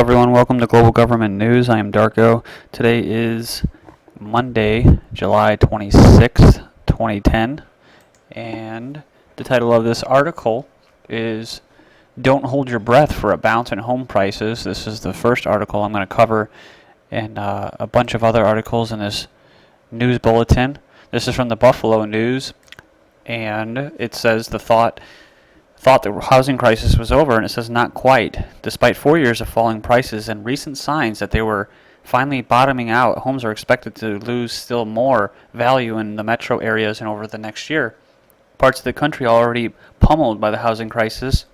everyone, welcome to Global Government News. I am Darko. Today is Monday, July 26th, 2010, and the title of this article is Don't Hold Your Breath for a Bounce in Home Prices. This is the first article I'm going to cover, and a bunch of other articles in this news bulletin. This is from the Buffalo News, and it says the thought the housing crisis was over, and it says not quite. Despite 4 years of falling prices and recent signs that they were finally bottoming out, homes are expected to lose still more value in the metro areas and over the next year. Parts of the country already pummeled by the housing crisis,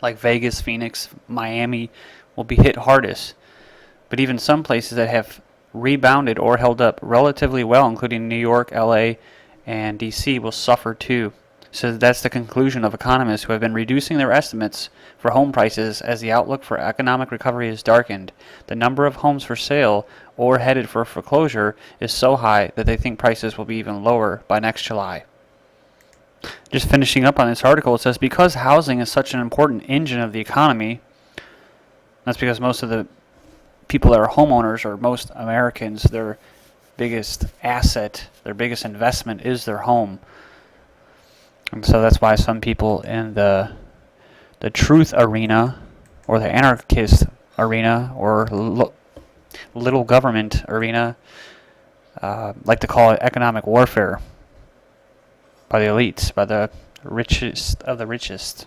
like Vegas, Phoenix, Miami, will be hit hardest. But even some places that have rebounded or held up relatively well, including New York, LA, and DC, will suffer too. So that's the conclusion of economists who have been reducing their estimates for home prices as the outlook for economic recovery is darkened. The number of homes for sale or headed for foreclosure is so high that they think prices will be even lower by next July. Just finishing up on this article, it says because housing is such an important engine of the economy, that's because most of the people that are homeowners, or most Americans, their biggest asset, their biggest investment is their home. And so that's why some people in the truth arena, or the anarchist arena, or little government arena, like to call it economic warfare by the elites, by the richest of the richest.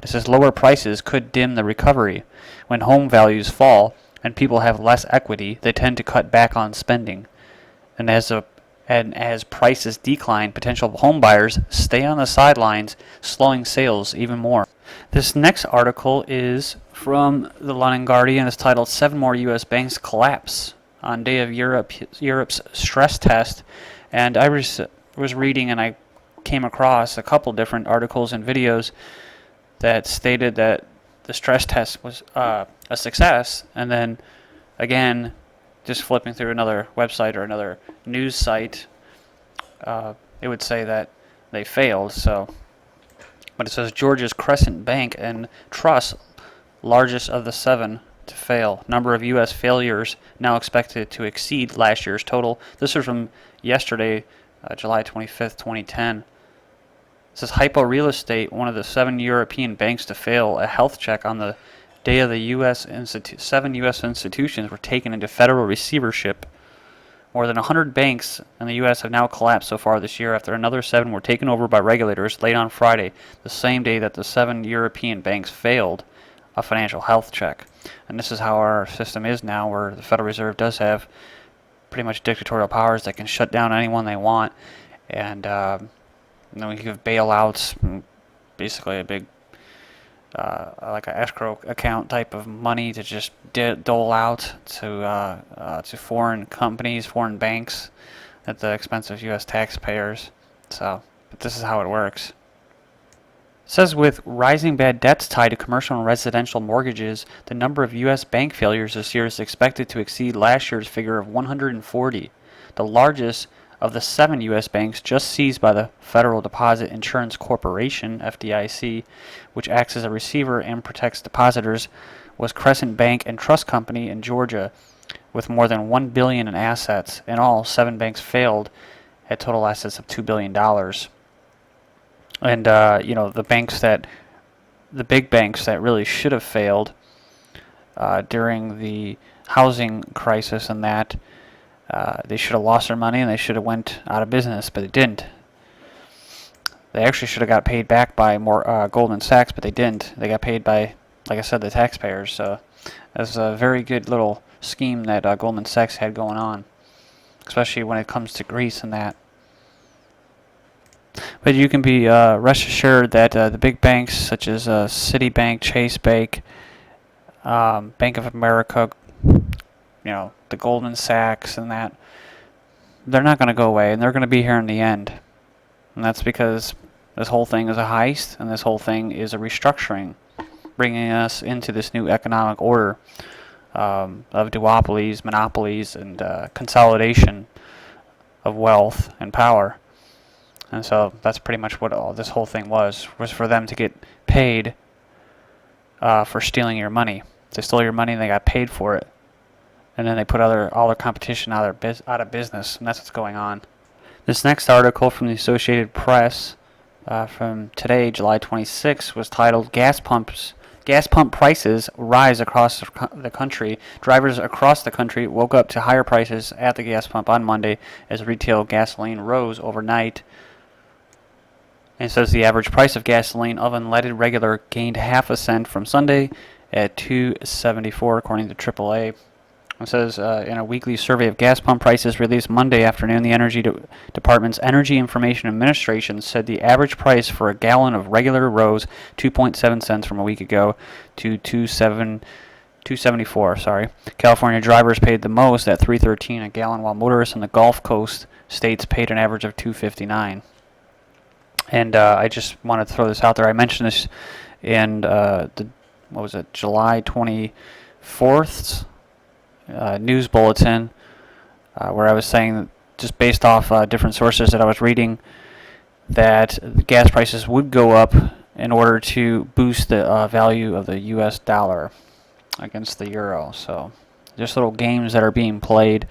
It says lower prices could dim the recovery. When home values fall and people have less equity, they tend to cut back on spending. And as prices decline, potential home buyers stay on the sidelines, slowing sales even more. This next article is from the London Guardian. It's titled 7 More U.S. Banks Collapse on Day of Europe's Stress Test. And I was reading, and I came across a couple different articles and videos that stated that the stress test was a success, and then again, just flipping through another website or another news site, it would say that they failed. But it says Georgia's Crescent Bank and Trust, largest of the 7 to fail. Number of U.S. failures now expected to exceed last year's total. This is from yesterday, July 25th, 2010. It says Hypo Real Estate, one of the 7 European banks to fail a health check on the day of the 7 U.S. institutions were taken into federal receivership. More than 100 banks in the U.S. have now collapsed so far this year after another 7 were taken over by regulators late on Friday, the same day that the 7 European banks failed a financial health check. And this is how our system is now, where the Federal Reserve does have pretty much dictatorial powers that can shut down anyone they want. And we give bailouts, basically a big like an escrow account type of money to just dole out to foreign companies, foreign banks, at the expense of U.S. taxpayers. But this is how it works. It says with rising bad debts tied to commercial and residential mortgages, the number of U.S. bank failures this year is expected to exceed last year's figure of 140, the largest of the 7 U.S. banks just seized by the Federal Deposit Insurance Corporation, FDIC, which acts as a receiver and protects depositors, was Crescent Bank and Trust Company in Georgia, with more than $1 billion in assets. In all, 7 banks failed at total assets of $2 billion. And the big banks that really should have failed during the housing crisis, and that they should have lost their money and they should have went out of business, but they didn't. They actually should have got paid back by Goldman Sachs, but they didn't. They got paid by, like I said, the taxpayers. So that's a very good little scheme that Goldman Sachs had going on, especially when it comes to Greece and that. But you can be rest assured that the big banks such as Citibank, Chase Bank, Bank of America, the Goldman Sachs and that, they're not going to go away, and they're going to be here in the end. And that's because this whole thing is a heist, and this whole thing is a restructuring, bringing us into this new economic order of duopolies, monopolies, and consolidation of wealth and power. And so that's pretty much what all this whole thing was for them to get paid for stealing your money. They stole your money and they got paid for it. And then they put all their competition out of business, and that's what's going on. This next article from the Associated Press from today, July 26, was titled Gas pump prices rise across the country. Drivers across the country woke up to higher prices at the gas pump on Monday as retail gasoline rose overnight. And it says the average price of gasoline of unleaded regular gained half a cent from Sunday at $2.74, according to AAA. It says in a weekly survey of gas pump prices released Monday afternoon, the Energy Department's Energy Information Administration said the average price for a gallon of regular rose 2.7 cents from a week ago to 2.74. California drivers paid the most at $3.13 a gallon, while motorists in the Gulf Coast states paid an average of $2.59. And I just want to throw this out there. I mentioned this in July 24th. News Bulletin, where I was saying that just based off different sources that I was reading, that the gas prices would go up in order to boost the value of the U.S. dollar against the euro. So just little games that are being played,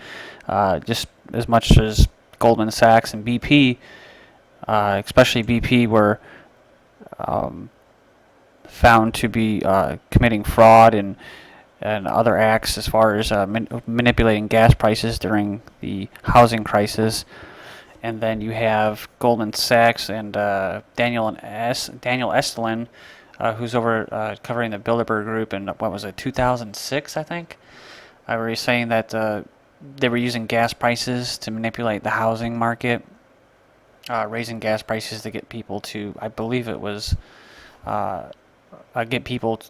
just as much as Goldman Sachs and BP, especially BP, were found to be committing fraud and other acts as far as manipulating gas prices during the housing crisis. And then you have Goldman Sachs and Daniel Estlin, who's over covering the Bilderberg Group in, 2006, I think? Where he's saying that they were using gas prices to manipulate the housing market, raising gas prices to get people to, I believe it was, get people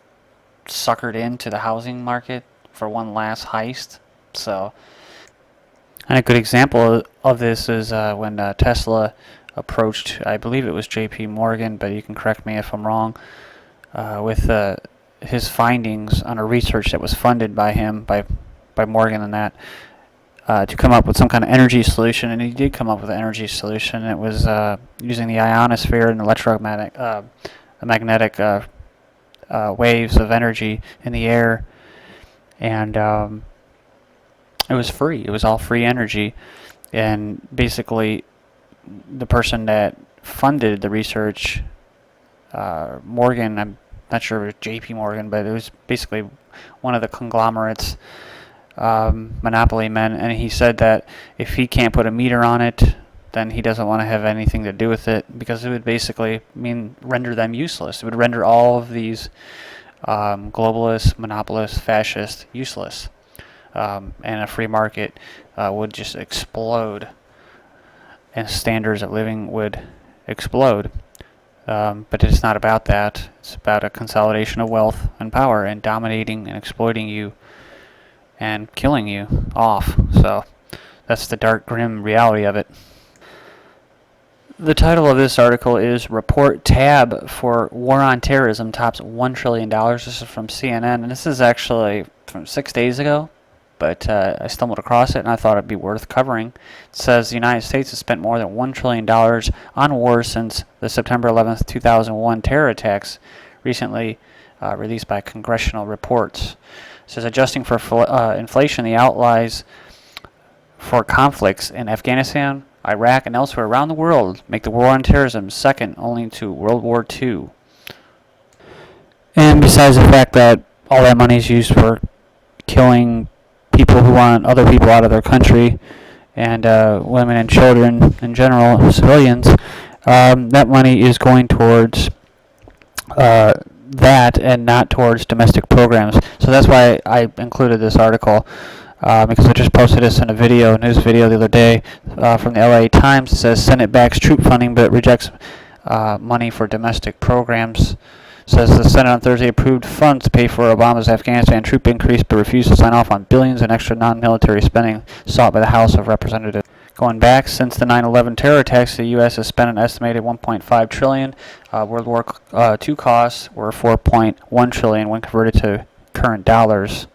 suckered into the housing market for one last heist. So, and a good example of this is when Tesla approached, I believe it was J.P. Morgan, but you can correct me if I'm wrong, with his findings on a research that was funded by him, by Morgan and that, to come up with some kind of energy solution. And he did come up with an energy solution. It was using the ionosphere and electromagnetic waves of energy in the air, and it was free. It was all free energy, and basically the person that funded the research, Morgan, I'm not sure if it was J.P. Morgan, but it was basically one of the conglomerates, monopoly men, and he said that if he can't put a meter on it, then he doesn't want to have anything to do with it, because it would basically render them useless. It would render all of these globalists, monopolists, fascists useless. And a free market would just explode, and standards of living would explode. But it's not about that. It's about a consolidation of wealth and power, and dominating and exploiting you and killing you off. So that's the dark, grim reality of it. The title of this article is Report Tab for War on Terrorism Tops $1 trillion. This is from CNN, and this is actually from 6 days ago, but I stumbled across it and I thought it'd be worth covering. It says the United States has spent more than $1 trillion on war since the September 11th, 2001 terror attacks, recently released by Congressional reports. It says adjusting for inflation, the outlays for conflicts in Afghanistan, Iraq, and elsewhere around the world make the war on terrorism second only to World War II. And besides the fact that all that money is used for killing people who want other people out of their country, and women and children in general, civilians, that money is going towards that and not towards domestic programs. So that's why I included this article. Because I just posted this in a news video the other day from the LA Times. It says Senate backs troop funding but rejects money for domestic programs. It says the Senate on Thursday approved funds to pay for Obama's Afghanistan troop increase but refused to sign off on billions in extra non-military spending sought by the House of Representatives. Going back since the 9/11 terror attacks, the U.S. has spent an estimated $1.5 trillion. World War II costs were $4.1 trillion when converted to current dollars.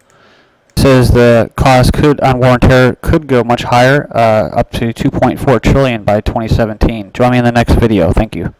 Says the cost on war and terror could go much higher, up to $2.4 trillion by 2017. Join me in the next video. Thank you.